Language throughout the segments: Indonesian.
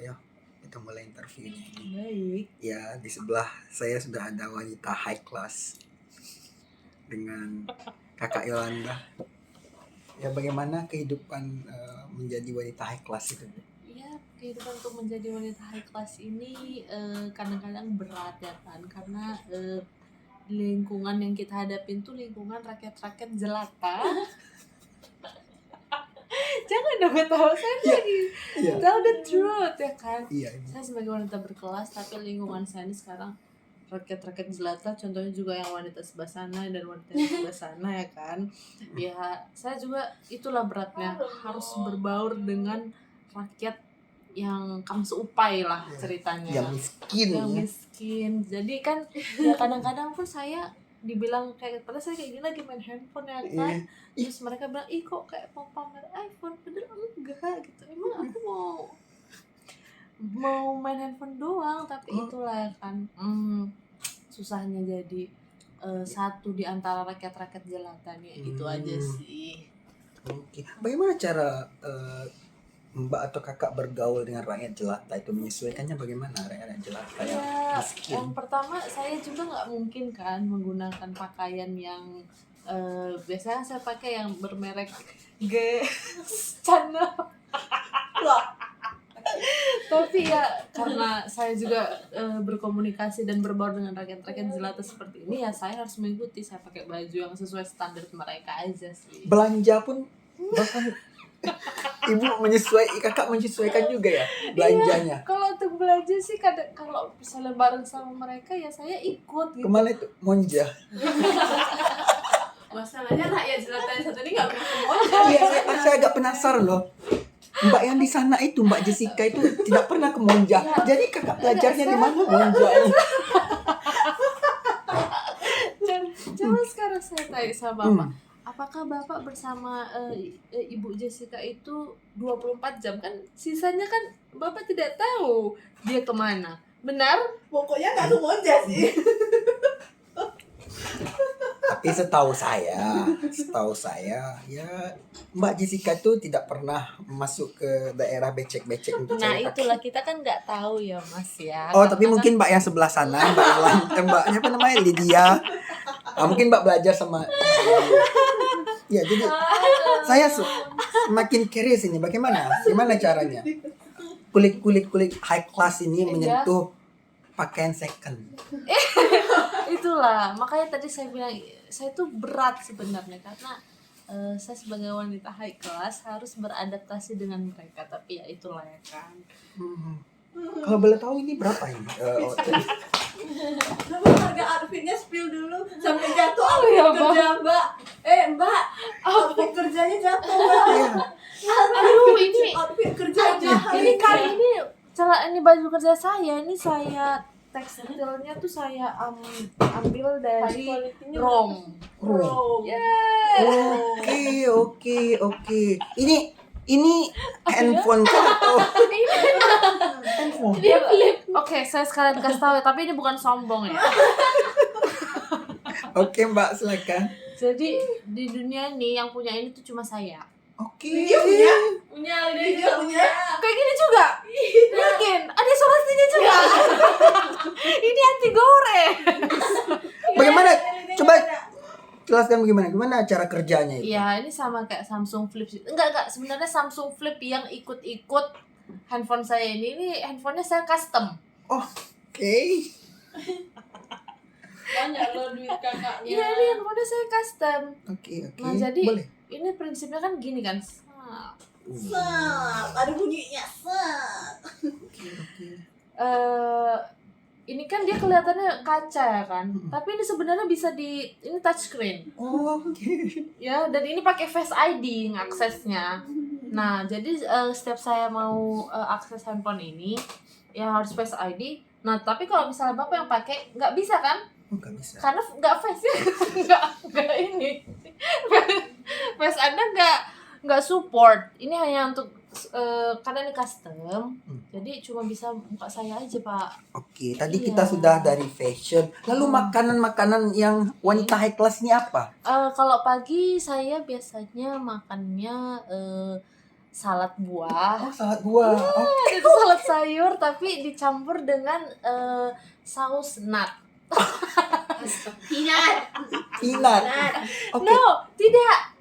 ya kita mulai interviewnya ini. Baik. Ya, di sebelah saya sudah ada wanita high class dengan Kakak Yolanda. Ya, bagaimana kehidupan menjadi wanita high class itu? Ya, kehidupan untuk menjadi wanita high class ini kadang-kadang berat ya kan, karena lingkungan yang kita hadapin tuh lingkungan rakyat-rakyat jelata. Jangan dong ketawa, saya lagi tell the truth ya kan. Saya sebagai wanita berkelas, tapi lingkungan saya ini sekarang rakyat-rakyat jelata, contohnya juga yang wanita sebelah sana dan wanita yang sebelah sana ya kan. Ya, saya juga itulah beratnya, harus berbaur dengan rakyat yang kamu seupai lah ceritanya. Yang miskin. Jadi kan ya kadang-kadang pun saya dibilang kayak, padahal saya kayak gini lagi main handphone ya kan. Terus mereka bilang, ih kok kayak mau pamer iPhone, padahal enggak gitu. Emang aku mau main handphone doang, tapi itulah ya kan. Susahnya jadi satu di antara rakyat-rakyat jelata nih, itu aja sih. Oke. Bagaimana cara Mbak atau Kakak bergaul dengan rakyat jelata itu, menyesuaikannya bagaimana rakyat jelata yang miskin? Yang pertama, saya juga nggak mungkin kan menggunakan pakaian yang biasanya saya pakai yang bermerek Chanel. Tapi ya karena saya juga berkomunikasi dan berbaur dengan rakyat-rakyat jelata seperti ini, ya saya harus mengikuti. Saya pakai baju yang sesuai standar mereka aja sih. Belanja pun bahkan Kakak menyesuaikan juga ya belanjanya? Iya, kalau untuk belanja sih kalau misalnya bareng sama mereka ya saya ikut gitu. Kemana itu? Monja? Masalahnya rakyat jelata yang satu ini nggak pernah ke Monja. Iya, saya agak penasaran loh. Mbak yang di sana itu, Mbak Jessica itu tidak pernah ke Monja. Ya. Jadi Kakak belajarnya di mana Monja ini? Coba sekarang saya tanya sama Bapak. Apakah Bapak bersama Ibu Jessica itu 24 jam? Kan sisanya kan Bapak tidak tahu dia kemana. Benar? Pokoknya nggak ke Monja sih. Tapi setahu saya ya Mbak Jessica itu tidak pernah masuk ke daerah becek-becek untuk nah itulah kaki. Kita kan nggak tahu ya Mas ya. Oh, tapi mungkin Mbak yang sebelah sana, Mbaknya apa namanya, Lydia. Mungkin Mbak belajar sama ya, jadi saya semakin curious ini, gimana caranya kulit high class ini menyentuh pakaian second. Itulah makanya tadi saya bilang saya tuh berat sebenarnya, karena saya sebagai wanita high class harus beradaptasi dengan mereka, tapi ya itulah ya kan. Kalau boleh tahu ini berapa ini? Coba harga outfitnya spill dulu sampai jatuh kerja Mbak. Mbak, outfit kerjanya jatuh Mbak. Aduh, ini outfit kerja jatuh. Ini baju kerja saya, ini saya tekstilnya tuh saya ambil dari Rome. Oke. Ini handphone atau handphone? Dia flip. Oke, saya sekalian kasih tahu ya, tapi ini bukan sombong ya. Oke, Mbak, silakan. Jadi di dunia ini yang punya ini tuh cuma saya. Oke. Dia punya. Kayak gini juga. Yakin? Ada solusinya juga. Ini anti goreng. Bagaimana? Coba jelaskan bagaimana cara kerjanya itu? Iya, ini sama kayak Samsung Flip. Enggak, sebenarnya Samsung Flip yang ikut handphone saya ini handphonenya saya custom. Oke. Banyak loh duit kakaknya. Iya, ini handphonenya saya custom. Oke. Nah, jadi boleh. Ini prinsipnya kan gini kan. Ada bunyinya. Oke. Ini kan dia kelihatannya kaca ya kan, tapi ini sebenarnya bisa ini touchscreen. Oke. Ya, dan ini pakai Face ID ngaksesnya. Nah, jadi setiap saya mau akses handphone ini ya harus Face ID. Nah, tapi kalau misalnya Bapak yang pakai nggak bisa kan? Nggak bisa. Karena nggak face-nya nggak ini. Face Anda nggak support. Ini hanya untuk karena ini custom, jadi cuma bisa muka saya aja Pak. Oke, tadi kita sudah dari fashion. Lalu makanan yang wanita high class ini apa? Kalau pagi saya biasanya makannya salad buah. Oh, salad buah. Oh, Itu salad sayur tapi dicampur dengan saus nut. Peanut. peanut. Oke. No, tidak.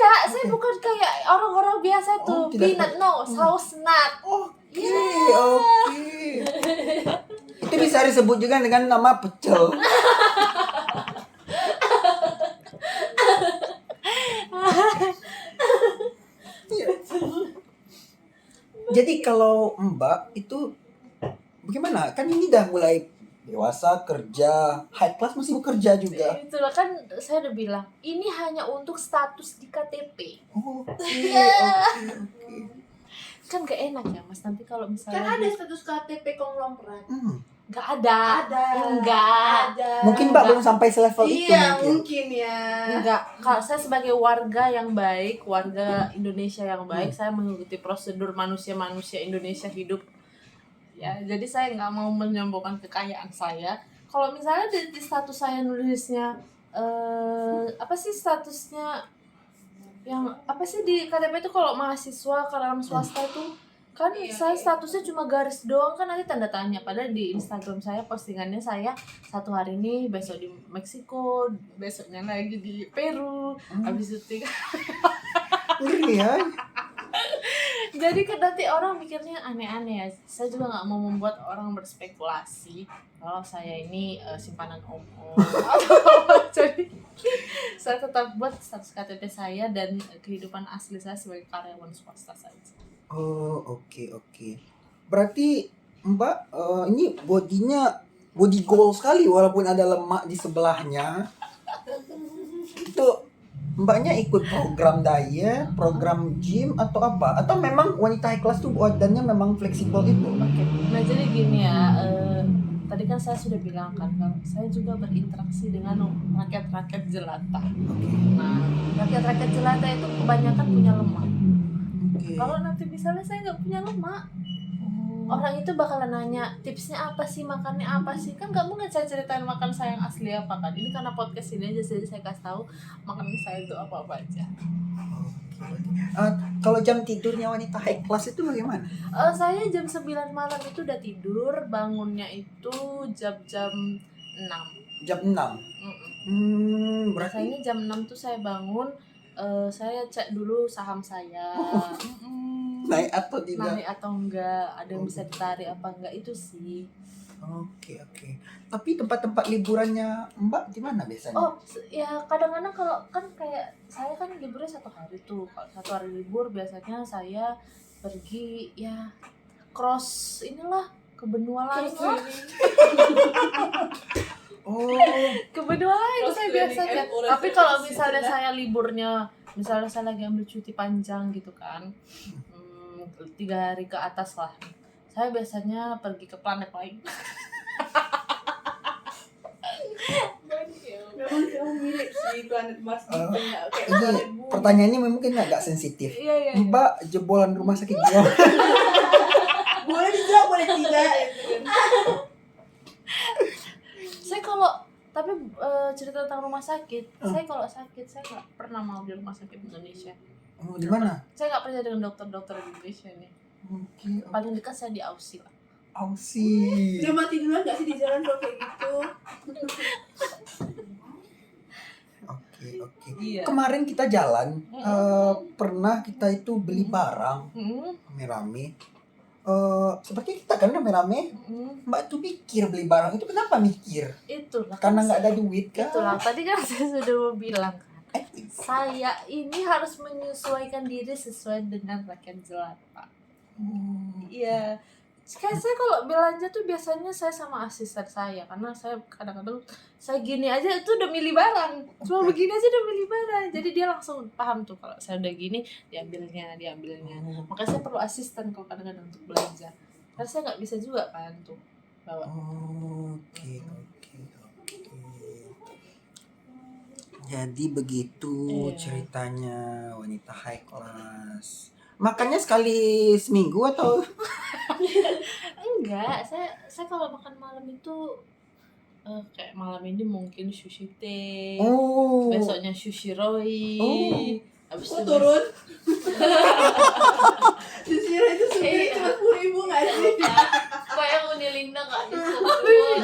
Saya bukan kayak orang-orang biasa tuh. tidak Peanut, no, saus nut. Oke, oke. Itu bisa disebut juga dengan nama pecel. Iya. Jadi kalau Mbak itu bagaimana? Kan ini udah mulai dewasa, kerja, high class masih bekerja juga. Itulah kan saya udah bilang, ini hanya untuk status di KTP. Oke. Kan gak enak ya Mas, nanti kalau Kan misalnya ada status KTP konglomerat. gak ada. Ada. Enggak. Ada. Mungkin Mbak belum sampai selevel itu Iya, mungkin. mungkin ya. Enggak, kalau saya sebagai warga yang baik, warga Indonesia yang baik, saya mengikuti prosedur manusia-manusia Indonesia hidup. Ya, jadi saya nggak mau menyombongkan kekayaan saya. Kalau misalnya di status saya nulisnya apa sih statusnya yang apa sih di KTP itu kalau mahasiswa karyawan swasta itu kan Iya, saya iya. statusnya cuma garis doang kan nanti tanda tanya, padahal di Instagram saya postingannya saya satu hari ini, besok di Meksiko, besoknya lagi di Peru, habis itu Ngeri ya. jadi kan nanti orang mikirnya aneh-aneh ya. Saya juga nggak mau membuat orang berspekulasi kalau saya ini simpanan om-om atau apa. Jadi saya tetap buat status KTP saya dan kehidupan asli saya sebagai karyawan swasta saja. Oh, oke. Berarti Mbak ini body goal sekali walaupun ada lemak di sebelahnya. Itu Mbaknya ikut program diet, program gym atau apa? Atau memang wanita high class tuh badannya memang fleksibel itu? Oke, nah jadi gini ya, tadi kan saya sudah bilang kan kalau saya juga berinteraksi dengan rakyat-rakyat jelata. Nah, rakyat-rakyat jelata itu kebanyakan punya lemak. Oke. Kalau nanti misalnya saya nggak punya lemak, orang itu bakalan nanya tipsnya apa sih, makannya apa sih, kan nggak mungkin saya ceritain makan saya yang asli apa kan. Ini karena podcast ini aja jadi saya kasih tahu makanan saya itu apa aja. Kalau jam tidurnya wanita high class itu bagaimana? Saya jam 9 malam itu udah tidur, bangunnya itu jam 6. Jam 6. Berarti Biasanya jam 6 tuh saya bangun, saya cek dulu saham saya. naik atau tidak? Naik atau enggak, ada yang bisa ditarik apa enggak, itu sih. Oke. Tapi tempat-tempat liburannya Mbak di mana biasanya? Oh, ya kadang-kadang kalau kan kayak saya kan liburnya 1 hari tuh. Kalau 1 hari libur biasanya saya pergi ya cross inilah ke benua lain lah. Ke benua lain Cross saya training biasanya. and Tapi kalau orientation misalnya lah. saya liburnya, misalnya saya lagi ambil cuti panjang gitu kan, 3 hari ke atas lah, saya biasanya pergi ke planet lain. Memang kamu mirip sih planet Mars gitu ya. Kayak Ini planet bumi. pertanyaannya mungkin agak sensitif. Iya. Mbak jebolan rumah sakit jiwa. Boleh dijawab, boleh tidak. Gitu kan. Saya kalau tapi cerita tentang rumah sakit, saya kalau sakit saya nggak pernah mau di rumah sakit Indonesia. Oh, di mana? Saya nggak percaya dengan dokter-dokter di Indonesia nih. Oke. Paling dekat saya di Aussie lah. Aussie. Udah mati duluan gak sih di jalan kalau kayak gitu? Oke. Iya. Kemarin kita jalan, pernah kita itu beli barang rame-rame. Seperti kita kan rame-rame. Mbak tuh mikir beli barang itu, kenapa mikir? Itulah. Karena nggak ada duit kan? Itulah. Tadi kan saya sudah mau bilang kan, saya ini harus menyesuaikan diri sesuai dengan rakyat jelata. Iya. Kayak saya kalau belanja tuh biasanya saya sama asisten saya, karena saya kadang-kadang saya gini aja itu udah milih barang, cuma begini aja udah milih barang, jadi dia langsung paham tuh kalau saya udah gini diambilnya. Makanya saya perlu asisten kalau kadang-kadang untuk belanja, karena saya nggak bisa juga kan tuh bawa. Oke. Jadi begitu ceritanya wanita high class. Makannya sekali seminggu atau? Enggak, saya kalau makan malam itu kayak malam ini mungkin sushi teh, besoknya sushi roi, Abis Oh, itu turun. Disiram itu sebenarnya Iya. cuma 10.000 nggak sih? Kayak Uni Linda nggak disebut.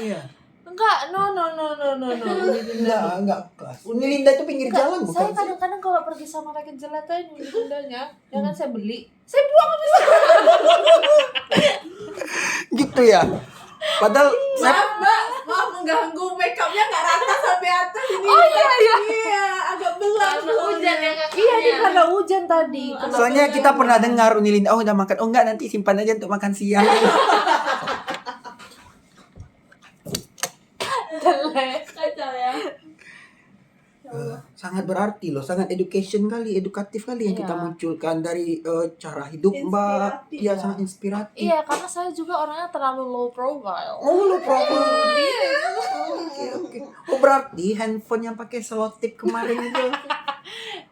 Iya. Enggak, no. Uni Linda. Enggak kelas. Uni Linda itu pinggir Enggak, jalan bukan saya sih? kadang-kadang kalau pergi sama rakyat jelata ini Uni Lindanya, ya kan saya beli, saya buang habis. Gitu ya. Padahal saya Maaf mengganggu, makeupnya nggak rata sampai atas ini. Oh iya. Iya, agak belang. Karena hujan ya kakaknya. Iya, ini karena hujan tadi. soalnya kita pernah dengar Uni Linda, oh udah makan. Oh enggak, nanti simpan aja untuk makan siang. Kacau ya. Sangat berarti loh, sangat edukatif kali yang kita Iya. munculkan dari cara hidup Mbak. Inspiratif Iya, ya. sangat inspiratif. Iya, karena saya juga orangnya terlalu low profile. Oh, lo problem. Oke. Oh, berarti handphone yang pakai selotip kemarin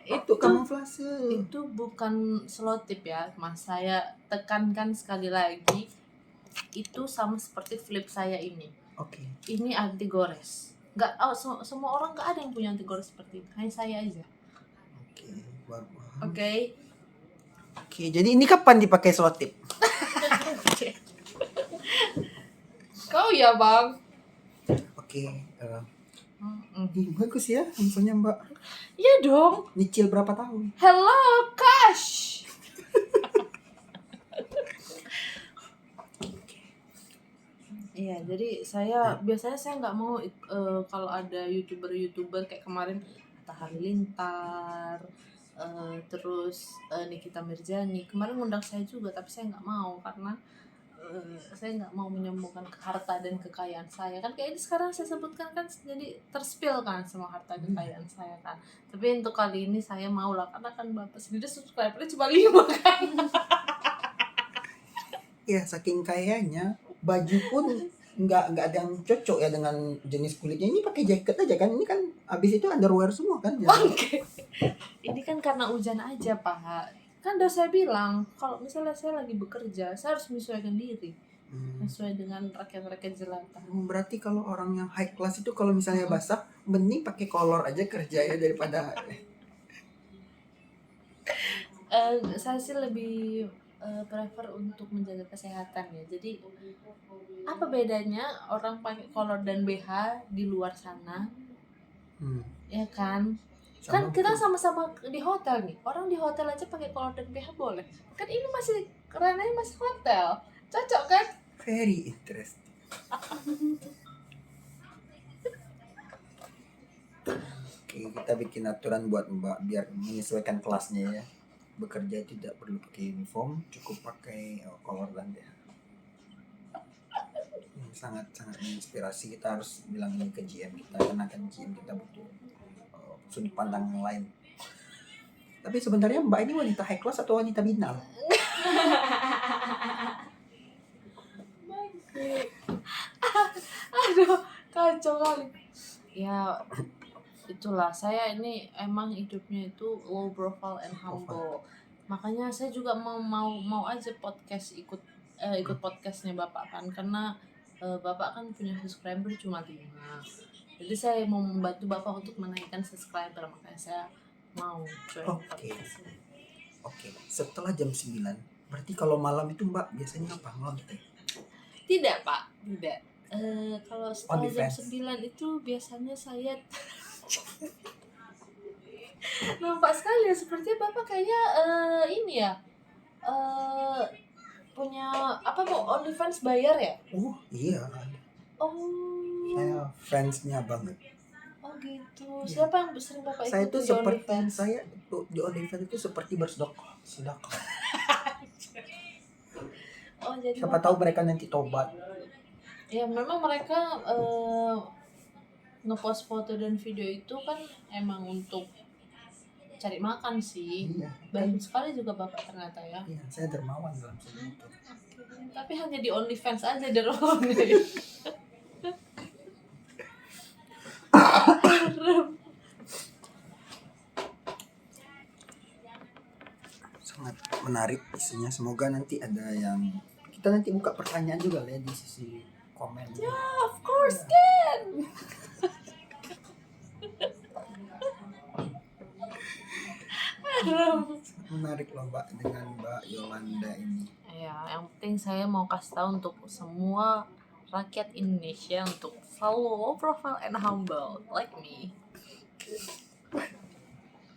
itu kamuflase. Itu bukan selotip ya, Mas. Saya tekankan sekali lagi, itu sama seperti flip saya ini. Oke. Ini anti gores. Nggak, semua orang nggak ada yang punya anti gores seperti itu. Hanya saya aja. Oke, baru paham. Oke. Oke, jadi ini kapan dipakai selotip? Kau ya, Bang. Oke, Mm-mm. bagus ya handphonenya Mbak. Iya dong. Nyicil berapa tahun? Hello, Cash. Iya, jadi biasanya saya nggak mau kalau ada youtuber kayak kemarin Atta Halilintar, terus Nikita Mirzani kemarin ngundang saya juga, tapi saya nggak mau karena saya nggak mau menyambungkan ke harta dan kekayaan saya kan, kayak ini sekarang saya sebutkan kan jadi terspill kan semua harta dan kekayaan saya kan. Tapi untuk kali ini saya mau lah, karena kan bapak sendiri subscribernya cuma 5 kan. Ya, saking kayanya baju pun nggak ada yang cocok ya dengan jenis kulitnya. Ini pakai jaket aja kan, ini kan abis itu underwear semua kan. Oke. Ini kan karena hujan aja, Pak. Kan udah saya bilang, kalau misalnya saya lagi bekerja, saya harus menyesuaikan diri. Sesuai dengan rakyat-rakyat jelata. Berarti kalau orang yang high class itu kalau misalnya basah, mending pakai kolor aja kerja ya daripada. Saya sih lebih prefer untuk menjaga kesehatan ya. Jadi apa bedanya orang pakai kolor dan BH di luar sana? Ya kan? Kan kita sama-sama di hotel nih. Orang di hotel aja pakai kolor dan BH boleh. Kan ini masih ranahnya masih hotel. Cocok kan? Very interesting. Oke, kita bikin aturan buat Mbak biar menyesuaikan kelasnya ya. Bekerja tidak perlu pakai uniform, cukup pakai kolor dan BH. Ini sangat menginspirasi. Kita harus bilang ini ke GM kita, karena kan GM kita butuh sudut pandang yang lain. Tapi sebenarnya Mbak ini wanita high class atau wanita binal? Aduh, kacau kali. Ya, itulah, saya ini emang hidupnya itu low profile and humble. Makanya saya juga mau aja ikut podcastnya Bapak kan, karena Bapak kan punya subscriber cuma 5. Jadi saya mau membantu Bapak untuk menaikkan subscriber, makanya saya mau join podcast ini. Oke. Setelah jam 9, berarti kalau malam itu Mbak biasanya apa? Ngelontek? Tidak, Pak, tidak. Kalau setelah jam OnlyFans. 9 itu biasanya saya nampak sekali ya, sepertinya Bapak kayaknya ini ya, punya apa mau OnlyFans bayar ya? Oh iya, Oh, saya fansnya banget. oh gitu. Siapa yang sering Bapak Saya ikuti tuh di seperti OnlyFans? saya di OnlyFans itu seperti bersedekah. Oh, jadi Siapa tahu mereka nanti tobat. ya memang mereka ngepost foto dan video itu kan emang untuk cari makan sih. Iya. Bagus sekali juga Bapak ternyata ya. Iya, saya dermawan dalam segi itu. Tapi hanya di OnlyFans aja dermawan. Sangat menarik isinya. Semoga nanti ada yang kita nanti buka pertanyaan juga lah ya di sisi komen. Of course can. Menarik loh Mbak dengan Mbak Yolanda ini. Ya, yang penting saya mau kasih tahu untuk semua rakyat Indonesia untuk follow low profile and humble like me.